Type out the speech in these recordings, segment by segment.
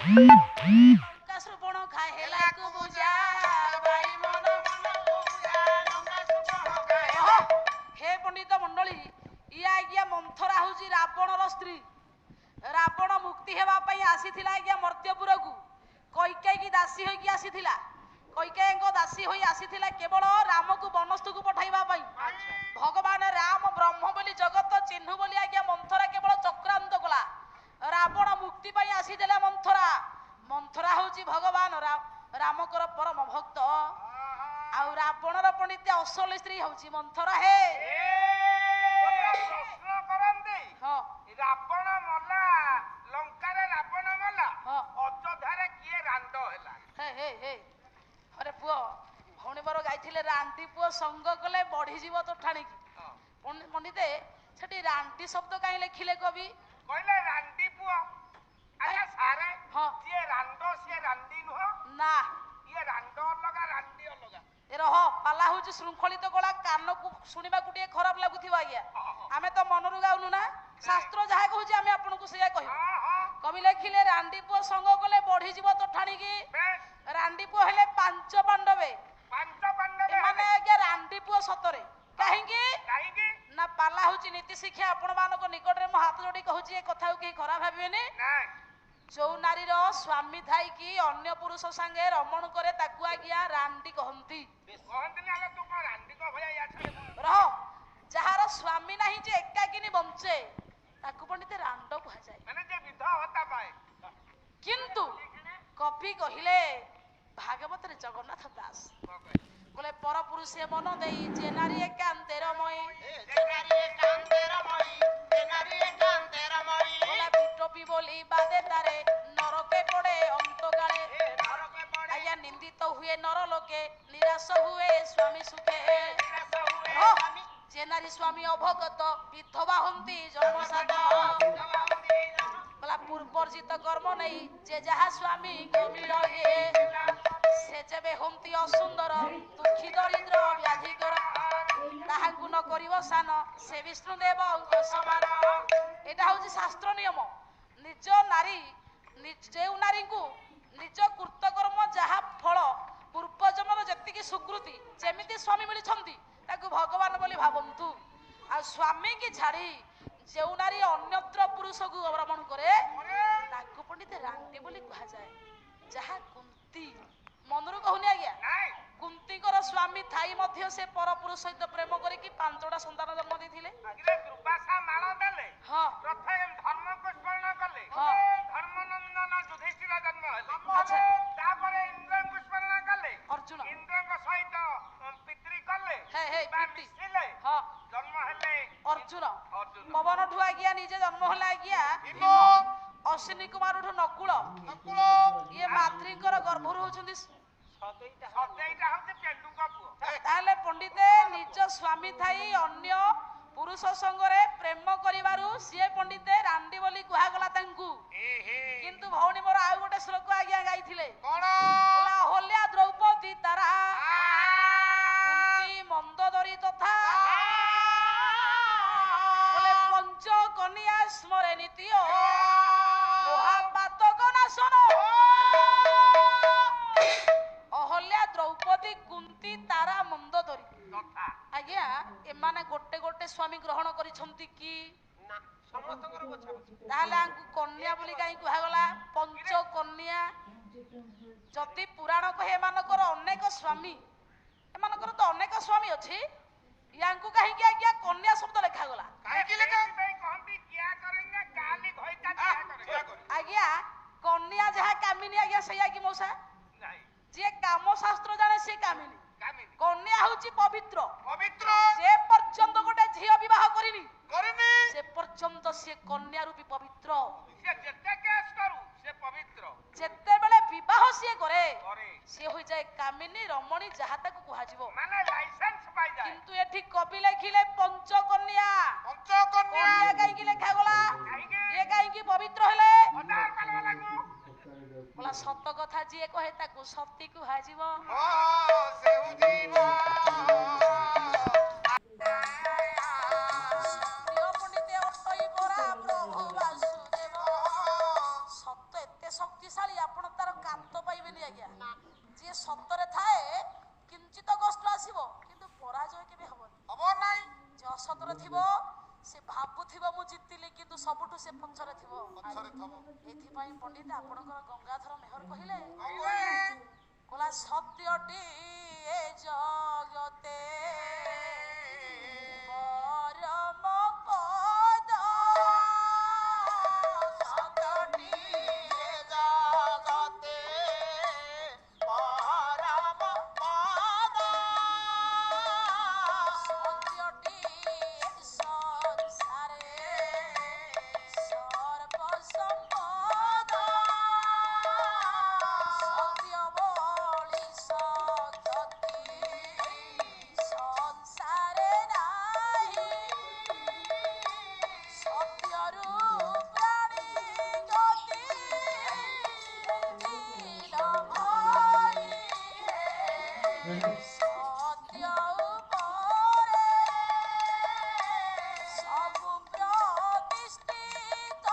ଲଙ୍କା ଶ୍ରୁବଣ ଖାଏ ହେଲାକୁ ବୁଝା ବାଇ ମନ ହେ ପଣ୍ଡିତ ମଣ୍ଡଳୀ ଇଏ ଆଜ୍ଞା ମନ୍ଥରା ହଉଛି ରାବଣର ସ୍ତ୍ରୀ। ରାବଣ ମୁକ୍ତି ହେବା ପାଇଁ ଆସିଥିଲା ଆଜ୍ଞା ମର୍ତ୍ତ୍ୟପୁରକୁ। କୈକେୟୀ ଦାସୀ ହୋଇକି ଆସିଥିଲା। କୈକେୟୀଙ୍କ ଦାସୀ ହୋଇ ଆସିଥିଲା କେବଳ ରାମକୁ ବନସ୍ତୁକୁ ପଠାଇବା ପାଇଁ। ଭଗବାନ ରାମ ବ୍ରହ୍ମ ବୋଲି ଜଗତ ଚିହ୍ନୁ ବୋଲି ଆଜ୍ଞା ମନ୍ଥରା କେବଳ ଚକ୍ରାନ୍ତ କଲା। ରାବଣ ମୁକ୍ତି ପାଇଁ ଆସିଥିଲା ମନ୍ଥରା। ମନ୍ଥରା ହଉଛି ଭଗବାନ ରାମଙ୍କର ପରମ ଭକ୍ତ। ଆଉ ରାବଣର ପଣ୍ଡିତ ଅସଲ ସ୍ତ୍ରୀ ହଉଛି ମନ୍ଥରା। ହେ ପ୍ରଶ୍ନ କରନ୍ତି ହଁ ରାବଣ ମଲା ଲଙ୍କାରେ ରାବଣ ମଲା ହଁ ଅଯୋଧ୍ୟାରେ କିଏ ରାଣ୍ଡ ହେଲା? ହେ ହେ ହେ ଆରେ ପୁଅ ଭଉଣୀ ବର ଗାଇଥିଲେ ରାଣ୍ଡି ପୁଅ ସଙ୍ଗ କଲେ ବଢିଯିବ ତ ଠାଣିକି। ପଣ୍ଡିତେ ସେଠି ରାଣ୍ଡି ଶବ୍ଦ କାହିଁ ଲେଖିଲେ କବି? କହିଲେ ରାଣ୍ଡି ପୁଅ। ଆଚ୍ଛା ସାରେ ହଁ ଯିଏ ରାଣ୍ଡ ସିଏ ରାଣ୍ଡି ନୁହଁ? ନା ଇଏ ରାଣ୍ଡ ଅଲଗା ରାଣ୍ଡି ଅଲଗା। ଏ ରହ ପାଲା ହଉଛି ଶୃଙ୍ଖଳିତ କଳା। କାନକୁ ଶୁଣିବାକୁ ଟିକେ ଖରାପ ଲାଗୁଥିବ ଆଜ୍ଞା। ଆମେ ତ ମନରୁ ଗାଉନୁ ନା। ଶାସ୍ତ୍ର ଯାହା କହୁଛି ଆମେ ଆପଣଙ୍କୁ ସେଇଆ କହିବୁ। କବି ଲେଖିଲେ ରାଣ୍ଡି ପୁଅ ସଙ୍ଗ କଲେ ବଢିଯିବ ତ ଠାଣିକି। ରାଣ୍ଡି ପୁଅ ହେଲେ ପାଞ୍ଚ ପାଣ୍ଡବେ। ଏମାନେ ଆଜ୍ଞା ରାଣ୍ଡି ପୁଅ ସତରେ। କାହିଁକି ନା ପାଲା ହଉଛି ନୀତି ଶିକ୍ଷା। ଆପଣ ମାନଙ୍କ ନିକଟରେ ମୁଁ ହାତ ଯୋଡି କହୁଛି ଏ କଥାକୁ କେହି ଖରାପ ଭାବିବେନି। ଯୋଉ ନାରୀର ସ୍ୱାମୀ ଥାଇକି ଅନ୍ୟ ପୁରୁଷ ସାଙ୍ଗେ ରମଣ କରେ ତାକୁ ଆଜ୍ଞା ରାଣ୍ଡି କହନ୍ତି। ରହ ଯାହାର ସ୍ୱାମୀ ନାହିଁ ଯେ ଏକାକିନି ବଞ୍ଚେ ତାକୁ ପଣ୍ଡିତ ରାଣ୍ଡ କୁହାଯାଏ। କିନ୍ତୁ କବି କହିଲେ ଭାଗବତରେ ଜଗନ୍ନାଥ ଦାସ କହିଲେ ପରପୁରୁଷେ ମନ ଦେଇ ଯେ ନାରୀ ଏକାନ୍ତେରମୟୀ ଟୋପି ବୋଲି ବାଦେ ତାରେ ନରକେ ପଡେ ଅନ୍ତଗାଳେ। ଆଜ୍ଞା ନିନ୍ଦିତ ହୁଏ ନର ଲୋକେ ନିରାଶ ହୁଏ ସ୍ୱାମୀ ସୁଖେ। ଯେ ନାରୀ ସ୍ୱାମୀ ଅଭଗତ ବିଧବା ହନ୍ତି ଜନ୍ମସାଧ। ପୂର୍ବର୍ଜିତ କର୍ମ ନେଇ ଯେ ଯାହା ସ୍ୱାମୀ ଗମିଳ ସେ ଯେବେ ହନ୍ତି ଅସୁନ୍ଦର ଦୁଃଖୀ ଦରିଦ୍ର ବ୍ୟାଧିକର। ତାହାଙ୍କୁ ନ କରିବ ସାନ ସେ ବିଷ୍ଣୁଦେବଙ୍କ ସମାନ। ଏଇଟା ହଉଛି ଶାସ୍ତ୍ର ନିୟମ। ନିଜ ନାରୀ ଯେଉଁ ନାରୀଙ୍କୁ ନିଜ କୃତକର୍ମ ଯାହା ଫଳ ପୂର୍ବ ଜନ୍ମର ଯେତିକି ସୁକୃତି ଯେମିତି ସ୍ୱାମୀ ମିଳିଛନ୍ତି ତାକୁ ଭଗବାନ ବୋଲି ଭାବନ୍ତୁ। ଆଉ ସ୍ୱାମୀ କି ଛାଡି ଯେଉଁ ନାରୀ ଅନ୍ୟତ୍ର ପୁରୁଷକୁ ଅବଲମ୍ବନ କରେ ତାକୁ ପଣ୍ଡିତ ରାଣ୍ଡି ବୋଲି କୁହାଯାଏ। ଯାହା କୁନ୍ତୀ ମନରୁ କହୁନି ଆଜ୍ଞା। କୁନ୍ତୀଙ୍କର ସ୍ୱାମୀ ଥାଇ ମଧ୍ୟ ସେ ପରପୁରୁଷ ସହିତ ପ୍ରେମ କରିକି 5ଟା ସନ୍ତାନ ଜନ୍ମ ଦେଇଥିଲେ। ହଁ ଧର୍ମକୁ ସ୍ମରଣ କଲେ। ହଁ ଧର୍ମନନ୍ଦନ ଯୁଧିଷ୍ଠିର ଜନ୍ମ ହେଲେ। ଆଚ୍ଛା ତାପରେ ଇନ୍ଦ୍ରଙ୍କୁ ସ୍ମରଣ କଲେ। ଅର୍ଜୁନ ଇନ୍ଦ୍ରଙ୍କ ସହିତ ପିତୃ କଲେ ମିଶିଲେ ଜନ୍ମ ହେଲେ ଅର୍ଜୁନ। ପବନଠୁ ଆଜ୍ଞା ନିଜେ ଜନ୍ମ ହେଲା ଆଜ୍ଞା ଅଶ୍ୱିନୀ କୁମାରଠୁ ନକୁଳ। ଇଏ ମାଦ୍ରୀଙ୍କର ଗର୍ଭରୁ ହଉଛନ୍ତି। ତାହେଲେ ପଣ୍ଡିତେ ନିଜ ସ୍ୱାମୀ ଥାଇ ଅନ୍ୟ ପୁରୁଷ ସଙ୍ଗରେ ପ୍ରେମ କରିବାରୁ ସିଏ ପଣ୍ଡିତେ ରାଣ୍ଡି ବୋଲି କୁହାଗଲା ତାଙ୍କୁ। କିନ୍ତୁ ଭଉଣୀ ମୋର ଆଉ ଗୋଟେ ଶ୍ଲୋକ ଆଜ୍ଞା ଗାଇଥିଲେ। ଅହଲ୍ୟା ଦ୍ରୌପଦୀ ତାରା କୁନ୍ତୀ ମନ୍ଦୋଦରୀ ତଥା ପଞ୍ଚ କନ୍ୟା ସ୍ମରେ ନିତ୍ୟ ମହାପାତକ ନାଶନ। ଅହଲ୍ୟା ଦ୍ରୌପଦୀ କୁନ୍ତୀ ତାରା ମନ୍ଦୋଦରୀ ଆଜ୍ଞା ଏମାନେ ଗୋଟେ ଗୋଟେ ସ୍ୱାମୀ ଗ୍ରହଣ କରିଛନ୍ତି କି? ତାହେଲେ ଆଙ୍କୁ କନ୍ୟା ବୋଲି କାହିଁ କୁହାଗଲା? ପଞ୍ଚ କନ୍ୟା। ଯଦି ପୁରାଣ କହେ ଏମାନଙ୍କର ଅନେକ ସ୍ୱାମୀ, ଏମାନଙ୍କର ତ ଅନେକ ସ୍ୱାମୀ ଅଛି, ୟାଙ୍କୁ କାହିଁକି ଆଜ୍ଞା କନ୍ୟା ଶବ୍ଦ ଲେଖାଗଲା? ଆଜ୍ଞା କନ୍ୟା ଯାହା କାମିନୀ ଆଜ୍ଞା ସେଇଆ କି ମଉସା? ଯିଏ କାମ ଶାସ୍ତ୍ର ଜାଣେ ସେ କାମିନୀ। କନ୍ୟା ହଉଛି ପବିତ୍ର। ଯେ ପର୍ଯ୍ୟନ୍ତ ଗୋଟେ ଝିଅ ବିବାହ କରିନି ସେ ପର୍ଯ୍ୟନ୍ତ ସିଏ କନ୍ୟା ରୂପୀ ପବିତ୍ର। ଯେତେବେଳେ ବିବାହ ସିଏ କରେ ସିଏ ହୋଇଯାଏ କାମିନୀ ରମଣୀ ଯାହା ତାକୁ କୁହାଯିବ। କିନ୍ତୁ ଏଠି କବି ଲେଖିଲେ ପଞ୍ଚକନ୍ୟା। କନ୍ୟା କାହିଁକି ଲେଖାଗଲା? ଇଏ କାହିଁକି ପବିତ୍ର ହେଲେ? ସତ କଥା ଯିଏ କହେ ତାକୁ ସତୀ କୁହାଯିବ। ସତ ଏତେ ଶକ୍ତି ଶକ୍ତିଶାଳୀ ଆପଣ ତାର କାନ୍ତ ପାଇବେନି ଆଜ୍ଞା। ଯିଏ ସତରେ ଥାଏ କିଞ୍ଚିତ କଷ୍ଟ ଆସିବ କିନ୍ତୁ ପରାଜୟ କେବେ ହବନି। ହବ ନାଇଁ। ଯେ ଅସତରେ ଥିବ ସେ ଭାବୁଥିବ ମୁଁ ଜିତିଲି କିନ୍ତୁ ସବୁଠୁ ସେ ପଛରେ ଥିବ। ଏଥିପାଇଁ ପଣ୍ଡିତ ଆପଣଙ୍କର ଗଙ୍ଗାଧର ମେହର କହିଲେ କହିଲା ସତ୍ୟଟି ଏ ଜଗତେ ପରମ ପଦ ସତ୍ୟଟି ଏ ଜଗତେ ପରମ ପଦ ସତ୍ୟଟି ସଂସାରେ ସର୍ବସମ୍ପଦ ସତ୍ୟ ବଳି ସତ୍ୟଟି ସଂସାରେ ନାହିଁ ସତ୍ୟରୁ ପ୍ରାଣୀ ଗତି ମୁକ୍ତିର ଭଳି ସତ୍ୟ ଉପରେ ସବୁ ପ୍ରତିଷ୍ଠିତ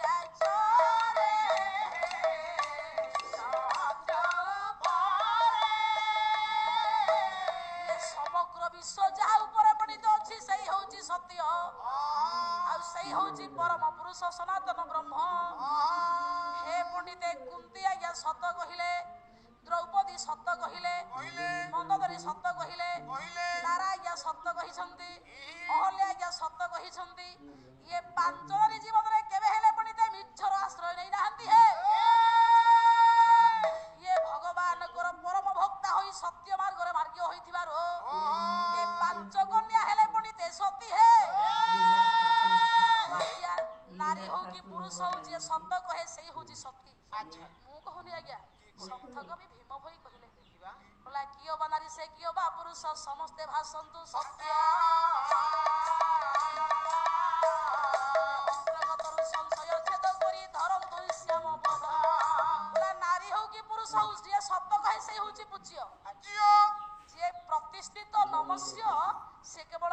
ସଚରାଚରେ ସମଗ୍ର ବିଶ୍ୱ ଯାହା ଉପରେ ପଣ୍ଡିତ ଅଛି ସେଇ ହଉଛି ସତ୍ୟ ଆଉ ସେଇ ହଉଛି ପରମ ପୁରୁଷ ସନାତନ ବ୍ରହ୍ମ। ହେ ପଣ୍ଡିତ କୁନ୍ତି ଆଜ୍ଞା ସତ କହିଲେ ଦ୍ରୌପଦୀ ସତ କହିଲେ ମନ୍ଦୋଦରୀ ସତ କହିଲେ ତାରା ଆଜ୍ଞା ସତ କହିଛନ୍ତି ଅହଲ୍ୟା ଆଜ୍ଞା ସତ କହିଛନ୍ତି। ଇଏ ପାଞ୍ଚଜଣୀ ଜୀବନରେ କେବେ ହେଲେ ପଣ୍ଡିତ ମିଛର ଆଶ୍ରୟ ନେଇନାହାନ୍ତି। ହେ ଇଏ ଭଗବାନଙ୍କର ପରମ ଭକ୍ତା ହୋଇ ସତ୍ୟ ମାର୍ଗରେ ମାର୍ଗୀୟ ହୋଇଥିବାରୁ ଏ ପାଞ୍ଚ କନ୍ୟା ହେଲେ ପଣ୍ଡିତ ସତୀ। ହେ ଆଜ୍ଞା ନାରୀ ହଉ କି ପୁରୁଷ ହଉ ଯିଏ ସତ କହେ ସେଇ ହଉଛି ସତୀ। ମୁଁ କହୁନି ଆଜ୍ଞା ସନ୍ଥ କବି ଭୀମ ଭୋଇ କହିଲେ କହିଲା କିଏ ବା ନାରୀ ସେ କିଏ ବା ପୁରୁଷ ସମସ୍ତେ ଭାସନ୍ତୁ ସତ୍ୟ ଅନ୍ତର୍ଗତରୁ ସଂଶୟ ଛେଦ କରି ଧରନ୍ତୁ ଶ୍ୟାମ ପଦ। କହିଲା ନାରୀ ହଉ କି ପୁରୁଷ ହଉ ଯିଏ ସତ କହେ ସେଇ ହଉଛି ପୂଜ୍ୟ। ଯିଏ ପ୍ରତିଷ୍ଠିତ ନମସ୍ୟ ସେ କେବଳ